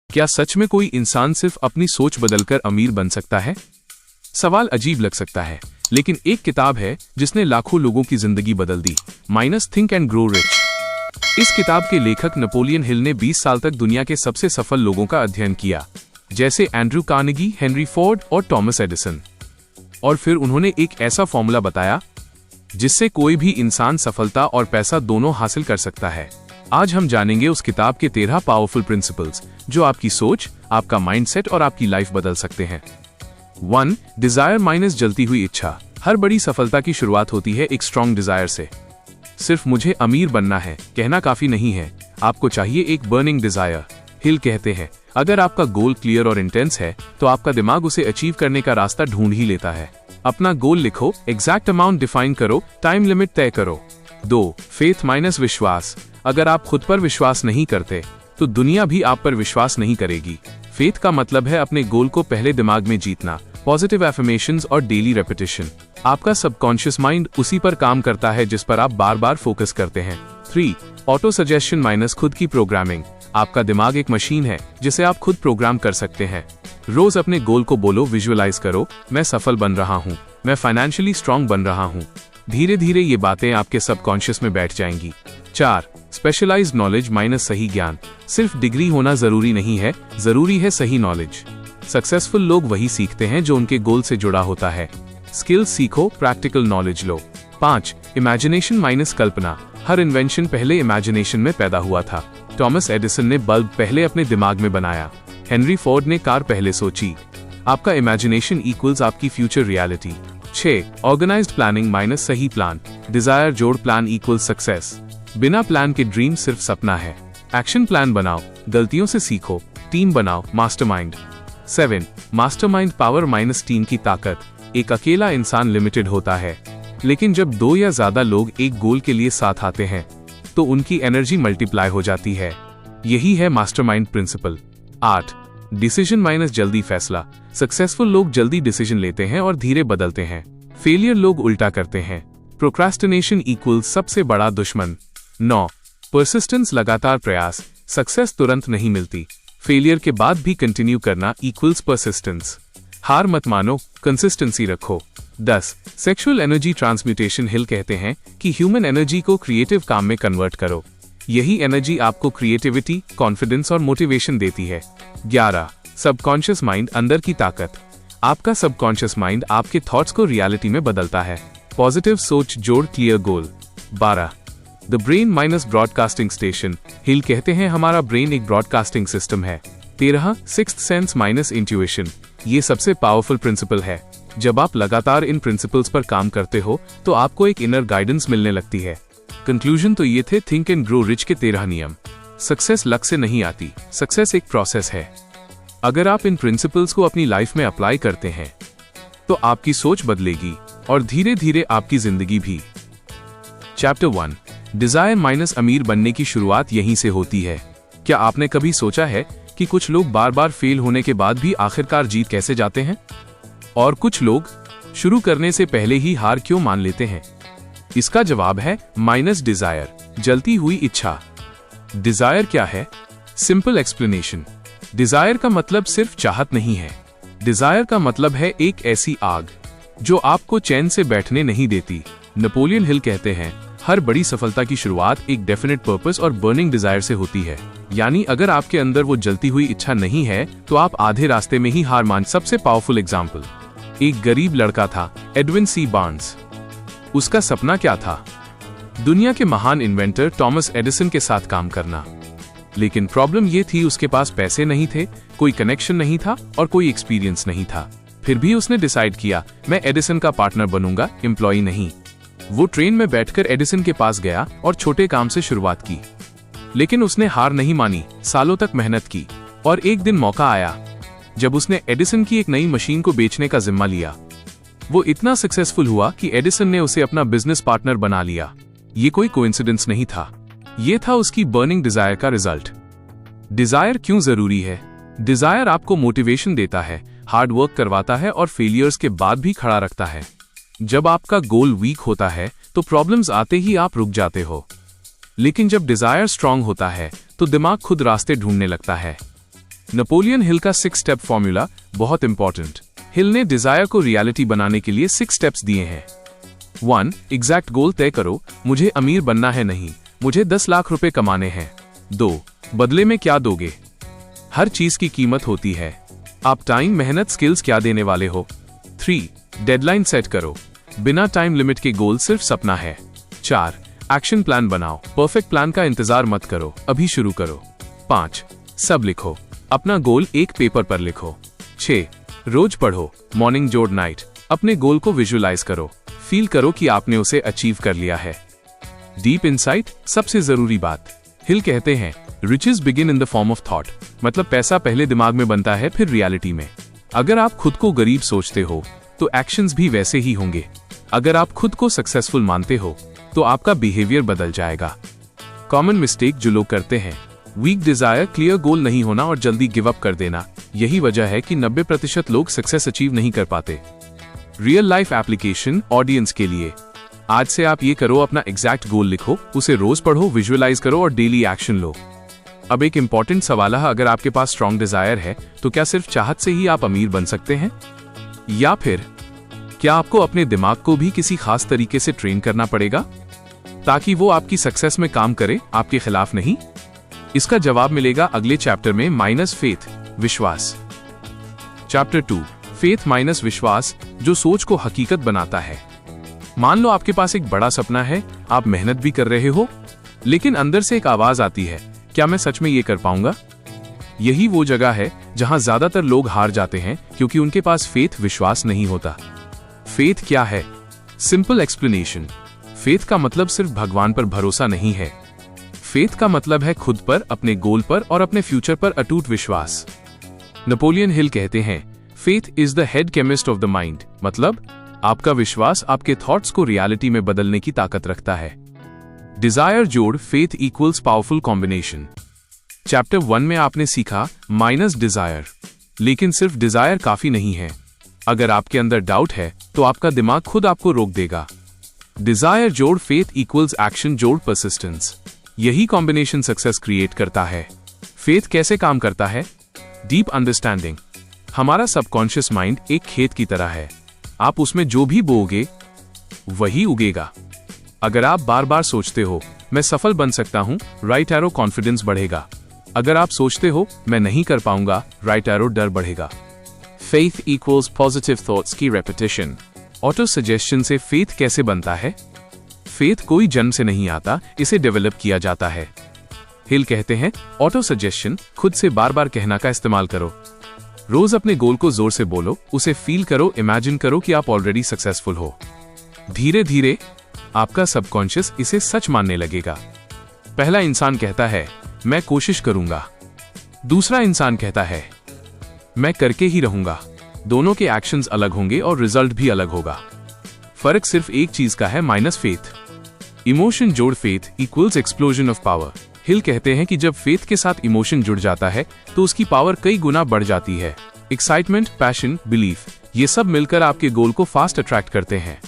क्या सच में कोई इंसान सिर्फ अपनी सोच बदलकर अमीर बन सकता है? सवाल अजीब लग सकता है, लेकिन एक किताब है जिसने लाखों लोगों की जिंदगी बदल दी, minus think and grow rich. इस किताब के लेखक नेपोलियन हिल ने 20 साल तक दुनिया के सबसे सफल लोगों का अध्ययन किया, जैसे एंड्रू कार्नेगी, हेनरी फोर्ड और टॉमस एडिसन। और फिर उन्होंने एक ऐसा फॉर्मूला बताया जिससे कोई भी इंसान सफलता और पैसा दोनों हासिल कर सकता है। आज हम जानेंगे उस किताब के 13 पावरफुल प्रिंसिपल्स जो आपकी सोच, आपका माइंडसेट और आपकी लाइफ बदल सकते हैं। 1. डिजायर माइनस जलती हुई इच्छा। हर बड़ी सफलता की शुरुआत होती है एक स्ट्रॉन्ग डिजायर से। सिर्फ मुझे अमीर बनना है कहना काफी नहीं है, आपको चाहिए एक बर्निंग डिजायर। हिल कहते हैं, अगर आपका गोल क्लियर और इंटेंस है तो आपका दिमाग उसे अचीव करने का रास्ता ढूंढ ही लेता है। अपना गोल लिखो, एग्जैक्ट अमाउंट डिफाइन करो, टाइम लिमिट तय करो। 2. फेथ माइनस विश्वास। अगर आप खुद पर विश्वास नहीं करते तो दुनिया भी आप पर विश्वास नहीं करेगी। फेथ का मतलब है अपने गोल को पहले दिमाग में जीतना, पॉजिटिव एफर्मेशंस और डेली रेपिटेशन। आपका सबकॉन्शियस माइंड उसी पर काम करता है जिस पर आप बार बार फोकस करते हैं। 3. ऑटो सजेशन माइनस खुद की प्रोग्रामिंग। आपका दिमाग एक मशीन है जिसे आप खुद प्रोग्राम कर सकते हैं। रोज अपने गोल को बोलो, विजुअलाइज करो, मैं सफल बन रहा हूँ, मैं फाइनेंशियली स्ट्रांग बन रहा हूँ। धीरे धीरे ये बातें आपके सबकॉन्शियस में बैठ जाएंगी। 4. स्पेशलाइज्ड नॉलेज माइनस सही ज्ञान। सिर्फ डिग्री होना जरूरी नहीं है, जरूरी है सही नॉलेज। सक्सेसफुल लोग वही सीखते हैं जो उनके गोल से जुड़ा होता है। स्किल्स सीखो, प्रैक्टिकल नॉलेज लो। 5. इमेजिनेशन माइनस कल्पना। हर इन्वेंशन पहले इमेजिनेशन में पैदा हुआ था। टॉमस एडिसन ने बल्ब पहले अपने दिमाग में बनाया, हेनरी फोर्ड ने कार पहले सोची। आपका इमेजिनेशन इक्वल्स आपकी future reality. 6. Organised planning minus सही प्लान। डिजायर जोड़ प्लान इक्वल्स सक्सेस। बिना प्लान के ड्रीम सिर्फ सपना है। एक्शन प्लान बनाओ, गलतियों से सीखो, टीम बनाओ, mastermind. 7. Mastermind power minus team की ताकत। एक अकेला इंसान लिमिटेड होता है, लेकिन जब 2 या ज्यादा लोग एक गोल के लिए साथ आते हैं तो उनकी एनर्जी मल्टीप्लाई हो जाती है। यही है मास्टरमाइंड प्रिंसिपल। 8. डिसीजन माइनस जल्दी फैसला। सक्सेसफुल लोग जल्दी डिसीजन लेते हैं और धीरे बदलते हैं। फेलियर लोग उल्टा करते हैं। प्रोक्रास्टिनेशन इक्वल सबसे बड़ा दुश्मन। 9. परसिस्टेंस लगातार प्रयास। सक्सेस तुरंत नहीं मिलती, फेलियर के बाद भी कंटिन्यू करना इक्वल्स परसिस्टेंस। हार मत मानो, कंसिस्टेंसी रखो। 10. Sexual energy transmutation. हिल कहते हैं कि ह्यूमन एनर्जी को क्रिएटिव काम में कन्वर्ट करो। यही एनर्जी आपको क्रिएटिविटी, कॉन्फिडेंस और मोटिवेशन देती है। 11. सबकॉन्शियस माइंड अंदर की ताकत। आपका सबकॉन्शियस माइंड आपके थॉट्स को रियलिटी में बदलता है। पॉजिटिव सोच जोड़ clear goal. 12. The brain minus broadcasting station. Hill कहते हैं हमारा ब्रेन एक ब्रॉडकास्टिंग सिस्टम है। 13. Sixth sense minus intuition. ये सबसे पावरफुल प्रिंसिपल है। जब आप लगातार इन प्रिंसिपल्स पर काम करते हो तो आपको एक इनर गाइडेंस मिलने लगती है। कंक्लूजन तो ये थे थिंक एंड ग्रो रिच के 13 नियम। सक्सेस लक से नहीं आती, सक्सेस एक प्रोसेस है। अगर आप इन प्रिंसिपल्स को अपनी लाइफ में अप्लाई करते हैं तो आपकी सोच बदलेगी और धीरे धीरे आपकी जिंदगी भी। चैप्टर 1. डिजायर माइनस अमीर बनने की शुरुआत यहीं से होती है। क्या आपने कभी सोचा है कि कुछ लोग बार बार फेल होने के बाद भी आखिरकार जीत कैसे जाते हैं, और कुछ लोग शुरू करने से पहले ही हार क्यों मान लेते हैं? इसका जवाब है माइनस डिजायर, जलती हुई इच्छा। डिजायर क्या है? Simple explanation. डिजायर का मतलब सिर्फ चाहत नहीं है। डिजायर का मतलब है एक ऐसी आग जो आपको चैन से बैठने नहीं देती। नेपोलियन हिल कहते हैं, हर बड़ी सफलता की शुरुआत एक डेफिनेट पर्पस और बर्निंग डिजायर से होती है। यानी अगर आपके अंदर वो जलती हुई इच्छा नहीं है तो आप आधे रास्ते में ही हार मान। सबसे पावरफुल एग्जाम्पल, एक गरीब लड़का था, एडविन सी बार्न्स। उसका सपना क्या था? दुनिया के महान इन्वेंटर टॉमस एडिसन के साथ काम करना। लेकिन प्रॉब्लम ये थी, उसके पास पैसे नहीं थे, कोई कनेक्शन नहीं था और कोई एक्सपीरियंस नहीं था। फिर भी उसने डिसाइड किया, मैं एडिसन का पार्टनर बनूंगा, एम्प्लॉय नहीं। वो ट्रेन में बैठकर एडिसन के पास गया और छोटे काम से शुरुआत की। लेकिन उसने हार नहीं मानी, सालों तक मेहनत की और एक दिन मौका आया जब उसने एडिसन की एक नई मशीन को बेचने का जिम्मा लिया। वो इतना सक्सेसफुल हुआ कि एडिसन ने उसे अपना बिजनेस पार्टनर बना लिया। ये कोई कोइंसिडेंस नहीं था, ये था उसकी बर्निंग डिजायर का रिजल्ट। डिजायर क्यों जरूरी है? डिजायर आपको मोटिवेशन देता है, हार्ड वर्क करवाता है और फेलियर्स के बाद भी खड़ा रखता है। जब आपका गोल वीक होता है तो प्रॉब्लम्स आते ही आप रुक जाते हो, लेकिन जब डिजायर स्ट्रांग होता है तो दिमाग खुद रास्ते ढूंढने लगता है। नेपोलियन हिल का 6 स्टेप फॉर्मूला बहुत इंपॉर्टेंट। हिल ने डिजायर को रियलिटी बनाने के लिए 6 स्टेप्स दिए हैं। 1. एग्जैक्ट गोल तय करो, मुझे अमीर बनना है नहीं, मुझे 10 लाख रुपए कमाने हैं। 2. बदले में क्या दोगे? हर चीज की कीमत होती है। आप टाइम, मेहनत, स्किल्स क्या देने वाले हो? 3. डेडलाइन सेट करो, बिना टाइम लिमिट के गोल सिर्फ सपना है। 4. एक्शन प्लान बनाओ, परफेक्ट प्लान का इंतजार मत करो, अभी शुरू करो। 5. सब लिखो, अपना गोल एक पेपर पर लिखो। 6. रोज पढ़ो, मॉर्निंग जोड़ नाइट, अपने गोल को विजुअलाइज करो, फील करो कि आपने उसे अचीव कर लिया है। डीप इनसाइट, सबसे जरूरी बात। हिल कहते हैं riches begin in the form of thought, मतलब पैसा पहले दिमाग में बनता है फिर रियलिटी में। अगर आप खुद को गरीब सोचते हो तो एक्शंस भी वैसे ही होंगे। अगर आप खुद को सक्सेसफुल मानते हो तो आपका बिहेवियर बदल जाएगा। कॉमन मिस्टेक जो लोग करते हैं, वीक डिजायर, क्लियर गोल नहीं होना और जल्दी गिव अप कर देना। यही वजह है कि 90% लोग सक्सेस अचीव नहीं कर पाते। रियल लाइफ एप्लीकेशन ऑडियंस के लिए, आज से आप ये करो, अपना एग्जैक्ट गोल लिखो, उसे रोज पढ़ो, विजुअलाइज करो और डेली एक्शन लो। अब एक इंपॉर्टेंट सवाल है, अगर आपके पास स्ट्रॉन्ग डिजायर है तो क्या सिर्फ चाहत से ही आप अमीर बन सकते हैं, या फिर क्या आपको अपने दिमाग को भी किसी खास तरीके से ट्रेन करना पड़ेगा ताकि वो आपकी सक्सेस में काम करे, आपके खिलाफ नहीं? इसका जवाब मिलेगा अगले चैप्टर में, माइनस फेथ, विश्वास। चैप्टर 2, फेथ माइनस विश्वास, जो सोच को हकीकत बनाता है। मान लो आपके पास एक बड़ा सपना है, आप मेहनत भी कर रहे हो, लेकिन अंदर से एक आवाज आती है, क्या मैं सच में ये कर पाऊंगा? यही वो जगह है जहां ज्यादातर लोग हार जाते हैं, क्योंकि उनके पास फेथ, विश्वास नहीं होता। फेथ क्या है? सिंपल एक्सप्लेनेशन, फेथ का मतलब सिर्फ भगवान पर भरोसा नहीं है। फेथ का मतलब है खुद पर, अपने गोल पर और अपने फ्यूचर पर अटूट विश्वास। नेपोलियन हिल कहते हैं faith is the head chemist of the mind, मतलब आपका विश्वास आपके थॉट्स को रियलिटी में बदलने की ताकत रखता है। डिजायर जोड़ faith equals powerful combination. Chapter 1 में आपने सीखा माइनस डिजायर, लेकिन सिर्फ डिजायर काफी नहीं है। अगर आपके अंदर डाउट है तो आपका दिमाग खुद आपको रोक देगा। डिजायर जोड़ फेथ इक्वल्स एक्शन जोड़ परसिस्टेंस, यही कॉम्बिनेशन सक्सेस क्रिएट करता है। फेथ कैसे काम करता है? डीप अंडरस्टैंडिंग, हमारा सबकॉन्शियस माइंड एक खेत की तरह है, आप उसमें जो भी बोओगे वही उगेगा। अगर आप बार बार सोचते हो मैं सफल बन सकता हूं, राइट एरो कॉन्फिडेंस बढ़ेगा। अगर आप सोचते हो मैं नहीं कर पाऊंगा, राइट एरो डर बढ़ेगा। फेथ इक्वल्स पॉजिटिव थॉट्स की रेपिटेशन। ऑटो सजेशन से फेथ कैसे बनता है? फेथ कोई जन्म से नहीं आता, इसे डेवलप किया जाता है। हिल कहते हैं ऑटो सजेशन, खुद से बार बार कहना का इस्तेमाल करो। रोज अपने गोल को जोर से बोलो, उसे फील करो, इमेजिन करो कि आप ऑलरेडी सक्सेसफुल हो। धीरे धीरे आपका सबकॉन्शियस इसे सच मानने लगेगा। पहला इंसान कहता है मैं कोशिश करूंगा, दूसरा इंसान कहता है मैं करके ही रहूंगा। दोनों के एक्शंस अलग होंगे और रिजल्ट भी अलग होगा। फर्क सिर्फ एक चीज का है, माइनस फेथ। इमोशन जोड़ faith equals explosion of power. Hill कहते हैं कि जब फेथ के साथ इमोशन जुड़ जाता है तो उसकी पावर कई गुना बढ़ जाती है। एक्साइटमेंट, पैशन, बिलीफ, ये सब मिलकर आपके गोल को फास्ट अट्रैक्ट करते हैं।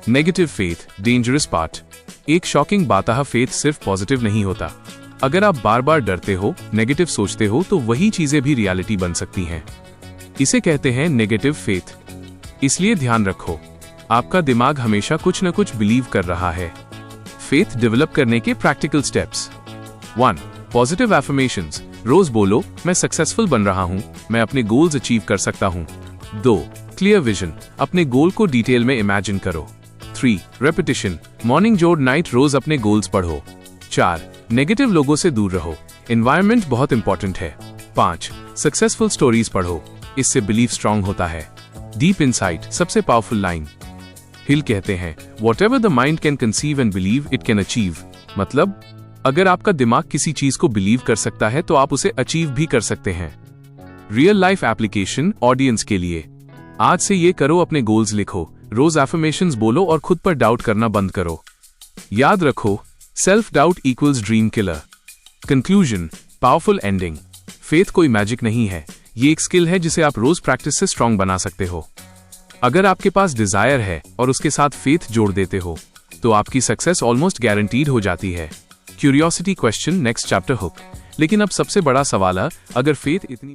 Negative faith, dangerous part. एक शॉकिंग बात है, फेथ सिर्फ पॉजिटिव नहीं होता। अगर आप बार बार डरते हो, नेगेटिव सोचते हो, तो वही चीजें भी रियलिटी बन सकती हैं। इसे कहते हैं नेगेटिव फेथ। इसलिए ध्यान रखो, आपका दिमाग हमेशा कुछ न कुछ बिलीव कर रहा है। फेथ डेवलप करने के प्रैक्टिकल स्टेप्स। 1. पॉजिटिव एफर्मेशंस, रोज बोलो मैं सक्सेसफुल बन रहा हूं, मैं अपने गोल्स अचीव कर सकता हूं। 2. क्लियर विजन, अपने गोल को डिटेल में इमेजिन करो। 3. रेपिटेशन, मॉर्निंग जोड़ नाइट, रोज अपने गोल्स पढ़ो। 4. नेगेटिव लोगों से दूर रहो, एनवायरनमेंट बहुत इंपॉर्टेंट है। 5. सक्सेसफुल स्टोरीज पढ़ो, इससे बिलीफ स्ट्रांग होता है। डीप इनसाइट, सबसे पावरफुल लाइन। हिल कहते हैं whatever the mind can conceive and believe it can achieve, मतलब अगर आपका दिमाग किसी चीज को बिलीव कर सकता है तो आप उसे अचीव भी कर सकते हैं। रियल लाइफ एप्लीकेशन ऑडियंस के लिए, आज से ये करो, अपने गोल्स लिखो, रोज एफर्मेशंस बोलो और खुद पर डाउट करना बंद करो। याद रखो, self doubt equals dream killer. Conclusion, powerful ending. Faith कोई मैजिक नहीं है, ये एक स्किल है जिसे आप रोज प्रैक्टिस से स्ट्रांग बना सकते हो। अगर आपके पास डिजायर है और उसके साथ फेथ जोड़ देते हो तो आपकी सक्सेस ऑलमोस्ट गारंटीड हो जाती है। Curiosity question, next chapter hook. लेकिन अब सबसे बड़ा सवाल है, अगर फेथ इतनी